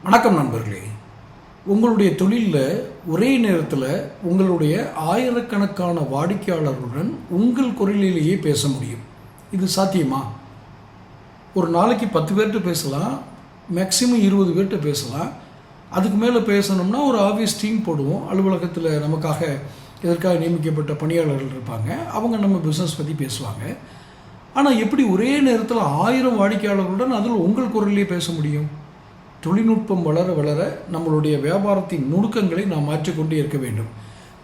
வணக்கம் நண்பர்களே. உங்களுடைய தொழிலில் ஒரே நேரத்தில் உங்களுடைய ஆயிரக்கணக்கான வாடிக்கையாளர்களுடன் உங்கள் குரலிலேயே பேச முடியும். இது சாத்தியமா? ஒரு நாளைக்கு 10 பேர்கிட்ட பேசலாம், மேக்ஸிமம் 20 பேர்கிட்ட பேசலாம். அதுக்கு மேலே பேசணும்னா ஒரு ஆஃபீஸ் டீம் போடுவோம். அலுவலகத்தில் நமக்காக இதற்காக நியமிக்கப்பட்ட பணியாளர்கள் இருப்பாங்க. அவங்க நம்ம பிஸ்னஸ் பற்றி பேசுவாங்க. ஆனால் எப்படி ஒரே நேரத்தில் 1000 வாடிக்கையாளர்களுடன் அதில் உங்கள் குரலிலே பேச முடியும்? தொழில்நுட்பம் வளர வளர நம்மளுடைய வியாபாரத்தின் நுணுக்கங்களை நாம் மாற்றிக்கொண்டே இருக்க வேண்டும்.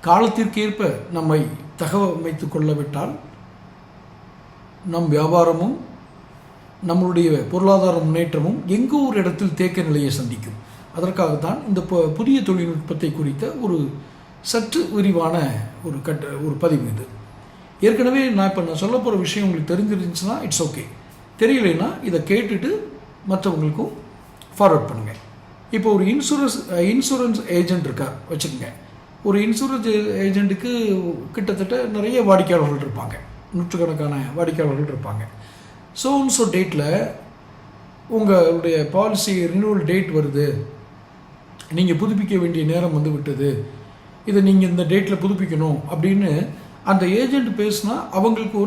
காலத்திற்கேற்ப நம்மை தகவமைத்து கொள்ளவிட்டால் நம் வியாபாரமும் நம்மளுடைய பொருளாதார முன்னேற்றமும் எங்கோ ஒரு இடத்தில் தேக்க நிலையை சந்திக்கும். அதற்காகத்தான் இந்த புதிய தொழில்நுட்பத்தை குறித்த ஒரு சற்று விரிவான ஒரு பதிவு இது. ஏற்கனவே நான் சொல்ல போகிற விஷயம் உங்களுக்கு தெரிஞ்சிருந்துச்சுன்னா இட்ஸ் ஓகே. தெரியலைன்னா இதை கேட்டுட்டு மற்றவங்களுக்கும் ஃபார்வர்ட் பண்ணுங்கள். இப்போ ஒரு இன்சூரன்ஸ் ஏஜென்ட் இருக்கார் வச்சுக்கோங்க. ஒரு இன்சூரன்ஸ் ஏஜென்ட்டுக்கு கிட்டத்தட்ட நிறைய வாடிக்கையாளர்கள் இருப்பாங்க, நூற்றுக்கணக்கான வாடிக்கையாளர்கள் இருப்பாங்க. ஸோ டேட்டில் உங்களுடைய பாலிசி ரினியூவல் டேட் வருது, நீங்கள் புதுப்பிக்க வேண்டிய நேரம் வந்து விட்டது, இதை நீங்கள் இந்த டேட்டில் புதுப்பிக்கணும் அப்படின்னு அந்த ஏஜெண்ட் பேசினா அவங்களுக்கு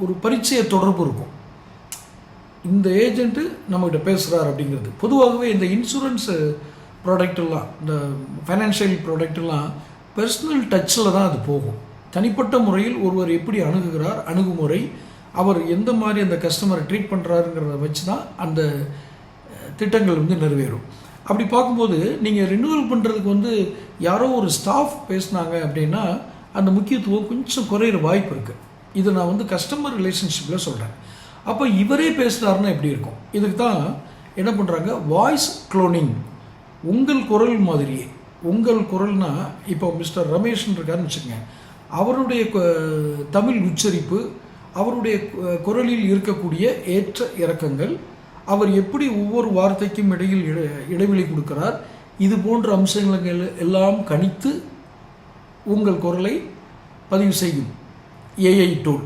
ஒரு பரிச்சய தொடர்பு இருக்கும். இந்த ஏஜென்ட்டு நம்மகிட்ட பேசுகிறார் அப்படிங்கிறது. பொதுவாகவே இந்த இன்சூரன்ஸ் ப்ராடக்டெல்லாம், இந்த ஃபைனான்ஷியல் ப்ராடக்டெல்லாம் பர்சனல் டச்சில் தான் அது போகும். தனிப்பட்ட முறையில் ஒருவர் எப்படி அணுகுகிறார், அணுகுமுறை, அவர் எந்த மாதிரி அந்த கஸ்டமரை ட்ரீட் பண்ணுறாருங்கிறத வச்சு தான் அந்த திட்டங்கள் வந்து நிறைவேறும். அப்படி பார்க்கும்போது நீங்கள் ரினியூவல் பண்ணுறதுக்கு யாரோ ஒரு ஸ்டாஃப் பேசுனாங்க அப்படின்னா அந்த முக்கியத்துவம் கொஞ்சம் குறையிற வாய்ப்பு இருக்குது. இதை நான் கஸ்டமர் ரிலேஷன்ஷிப்பில் சொல்கிறேன். அப்போ இவரே பேசுகிறாருன்னா எப்படி இருக்கும்? இதுக்கு தான் என்ன பண்ணுறாங்க, வாய்ஸ் க்ளோனிங். உங்கள் குரல் மாதிரியே, உங்கள் குரல்னால் இப்போ மிஸ்டர் ரமேஷ்ன்னு இருக்காருன்னு வச்சுக்கோங்க. அவருடைய தமிழ் உச்சரிப்பு, அவருடைய குரலில் இருக்கக்கூடிய ஏற்ற இறக்கங்கள், அவர் எப்படி ஒவ்வொரு வார்த்தைக்கும் இடையில் இடைவெளி கொடுக்கிறார், இது போன்ற அம்சங்கள் எல்லாம் கணித்து உங்கள் குரலை பதிவு செய்யும் ஏஐ டூல்.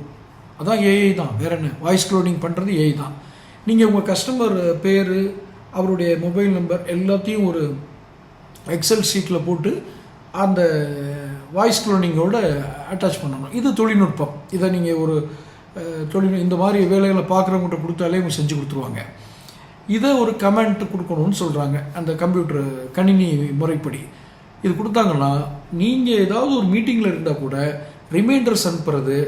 அதான் ஏஐ தான், வேற என்ன. வாய்ஸ் க்ளோனிங் பண்ணுறது ஏஐ தான். நீங்கள் உங்கள் கஸ்டமர் பேர், அவருடைய மொபைல் நம்பர் எல்லாத்தையும் ஒரு எக்ஸல் ஷீட்டில் போட்டு அந்த வாய்ஸ் க்ளோனிங்கோடு அட்டாச் பண்ணணும். இது தொழில்நுட்பம். இதை நீங்கள் ஒரு இந்த மாதிரி வேலைகளை பார்க்குறவங்ககிட்ட கொடுத்தாலே அவங்க செஞ்சு கொடுத்துருவாங்க. இதை ஒரு கமெண்ட் கொடுக்கணும்னு சொல்கிறாங்க அந்த கம்ப்யூட்டர் கணினி முறைப்படி. இது கொடுத்தாங்கன்னா நீங்கள் ஏதாவது ஒரு மீட்டிங்கில் இருந்தால் கூட ரிமைண்டர்ஸ் அனுப்புறது,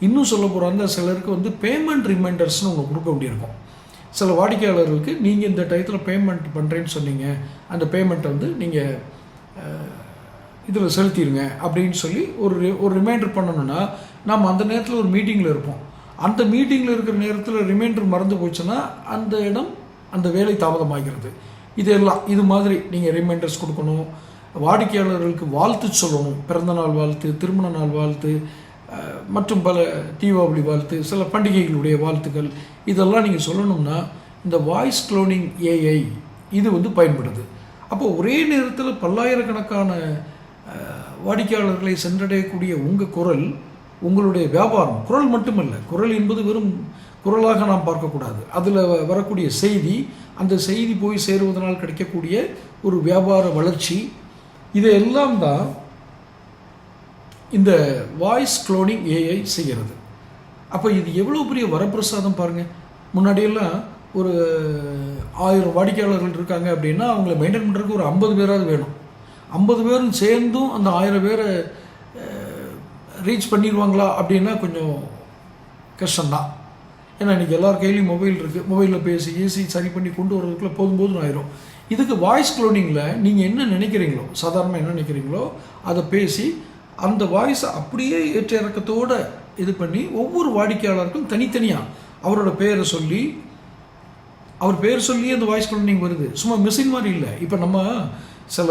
இன்னும் சொல்ல போகிறாங்க சிலருக்கு பேமெண்ட் ரிமைண்டர்ஸ்னு ஒன்று கொடுக்க வேண்டியிருக்கும். சில வாடிக்கையாளர்களுக்கு நீங்கள் இந்த டயத்தில் பேமெண்ட் பண்ணுறேன்னு சொன்னீங்க, அந்த பேமெண்ட்டை நீங்கள் இதில் செலுத்திடுங்க அப்படின்னு சொல்லி ஒரு ரிமைண்டர் பண்ணணுன்னா நம்ம அந்த நேரத்தில் ஒரு மீட்டிங்கில் இருப்போம். அந்த மீட்டிங்கில் இருக்கிற நேரத்தில் ரிமைண்டர் மறந்து போச்சுன்னா அந்த வேலை தாமதமாகிறது. இதெல்லாம் இது மாதிரி நீங்கள் ரிமைண்டர்ஸ் கொடுக்கணும். வாடிக்கையாளர்களுக்கு வாழ்த்து சொல்லணும், பிறந்தநாள் வாழ்த்து, திருமண நாள் வாழ்த்து மற்றும் பல தீபாவளி வாழ்த்து, சில பண்டிகைகளுடைய வாழ்த்துக்கள், இதெல்லாம் நீங்கள் சொல்லணும்னா இந்த வாய்ஸ் க்ளோனிங் ஏஐ இது பயன்படுது. அப்போ ஒரே நேரத்தில் பல்லாயிரக்கணக்கான வாடிக்கையாளர்களை சென்றடையக்கூடிய உங்கள் குரல், உங்களுடைய வியாபாரம், குரல் மட்டுமல்ல, குரல் என்பது வெறும் குரலாக நாம் பார்க்கக்கூடாது. அதில் வரக்கூடிய செய்தி, அந்த செய்தி போய் சேருவதனால் கிடைக்கக்கூடிய ஒரு வியாபார வளர்ச்சி, இதையெல்லாம் தான் இந்த வாய்ஸ் க்ளோனிங் ஏஐ செய்கிறது. அப்போ இது எவ்வளோ பெரிய வரப்பிரசாதம் பாருங்கள். முன்னாடியெல்லாம் ஒரு 1000 வாடிக்கையாளர்கள் இருக்காங்க அப்படின்னா அவங்கள மெயின்டைன் பண்ணுறதுக்கு ஒரு 50 பேராவது வேணும். 50 பேரும் சேர்ந்தும் அந்த 1000 பேரை ரீச் பண்ணிடுவாங்களா அப்படின்னா கொஞ்சம் கஷ்டம்தான். ஏன்னா இன்றைக்கி எல்லார் கையிலையும் மொபைல் இருக்குது. மொபைலில் பேசி ஏசி சரி பண்ணி கொண்டு வரதுக்குள்ளே போதும் ஆயிரும். இதுக்கு வாய்ஸ் க்ளோனிங்கில் நீங்கள் என்ன நினைக்கிறீங்களோ, சாதாரணமாக என்ன நினைக்கிறீங்களோ அதை பேசி அந்த வாய்ஸை அப்படியே ஏற்ற இறக்கத்தோடு இது பண்ணி ஒவ்வொரு வாடிக்கையாளருக்கும் தனித்தனியாக அவரோட பேரை சொல்லி, அவர் பேர் சொல்லி அந்த வாய்ஸ் க்ளோனிங் வருது. சும்மா மிஷின் மாதிரி இல்லை. இப்போ நம்ம சில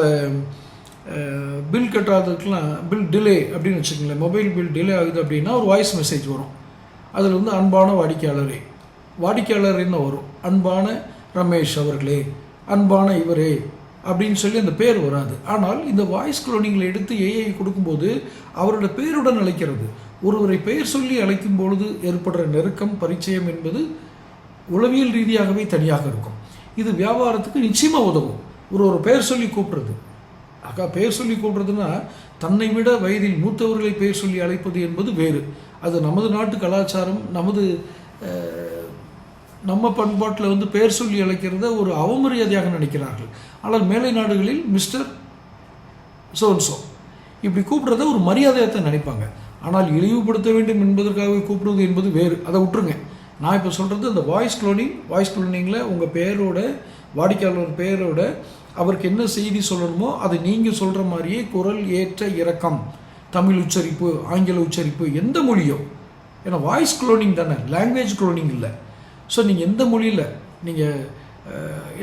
பில் கட்டாததுக்கெலாம் பில் டிலே அப்படின்னு வச்சுக்கோங்களேன். மொபைல் பில் டிலே ஆகுது அப்படின்னா ஒரு வாய்ஸ் மெசேஜ் வரும். அதில் அன்பான வாடிக்கையாளர் என்ன வரும், அன்பான ரமேஷ் அவர்களே, அன்பான இவரே அப்படின்னு சொல்லி அந்த பேர் வராது. ஆனால் இந்த வாய்ஸ் க்ளோனிங்கில் எடுத்து ஏஐ கொடுக்கும்போது அவரோட பேருடன் அழைக்கிறது. ஒருவரை பெயர் சொல்லி அழைக்கும் பொழுது ஏற்படுற நெருக்கம், பரிச்சயம் என்பது உளவியல் ரீதியாகவே தனியாக இருக்கும். இது வியாபாரத்துக்கு நிச்சயமாக உதவும். ஒரு பெயர் சொல்லி கூப்பிடுறது, அக்கா பெயர் சொல்லி கூப்பிடுறதுன்னா தன்னை விட வயதில் மூத்தவர்களை பெயர் சொல்லி அழைப்பது என்பது வேறு. அது நமது நாட்டு கலாச்சாரம், நம்ம பண்பாட்டில் பெயர் சொல்லி அழைக்கிறத ஒரு அவமரியாதையாக நினைக்கிறார்கள். ஆனால் மேலை நாடுகளில் மிஸ்டர் சோன்சோ இப்படி கூப்பிட்றத ஒரு மரியாதையத்தை நினைப்பாங்க. ஆனால் இழிவுபடுத்த வேண்டும் என்பதற்காக கூப்பிடுவது என்பது வேறு. அதை விட்டுருங்க. நான் இப்போ சொல்கிறது இந்த வாய்ஸ் க்ளோனிங்கில் உங்கள் பெயரோட, வாடிக்கையாளர் பெயரோட அவருக்கு என்ன செய்தி சொல்லணுமோ அதை நீங்கள் சொல்கிற மாதிரியே குரல் ஏற்ற இறக்கம், தமிழ் உச்சரிப்பு, ஆங்கில உச்சரிப்பு, எந்த மொழியோ, ஏன்னா வாய்ஸ் க்ளோனிங் தானே, லாங்குவேஜ் க்ளோனிங் இல்லை. ஸோ நீங்கள்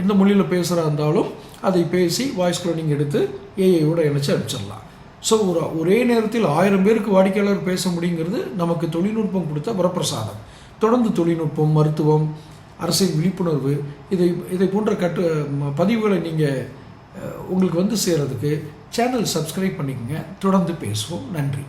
எந்த மொழியில் பேசுகிறா இருந்தாலும் அதை பேசி வாய்ஸ் க்ளோனிங் எடுத்து ஏஐயோட இணைச்சி அனுப்பிச்சிடலாம். ஸோ ஒரே நேரத்தில் 1000 பேருக்கு வாடிக்கையாளர் பேச முடியுங்கிறது நமக்கு தொழில்நுட்பம் கொடுத்த வரப்பிரசாதம். தொடர்ந்து தொழில்நுட்பம், மருத்துவம், அரசியல் விழிப்புணர்வு, இதை போன்ற பதிவுகளை உங்களுக்கு சேர்கிறதுக்கு சேனல் சப்ஸ்கிரைப் பண்ணிக்கோங்க. தொடர்ந்து பேசுவோம். நன்றி.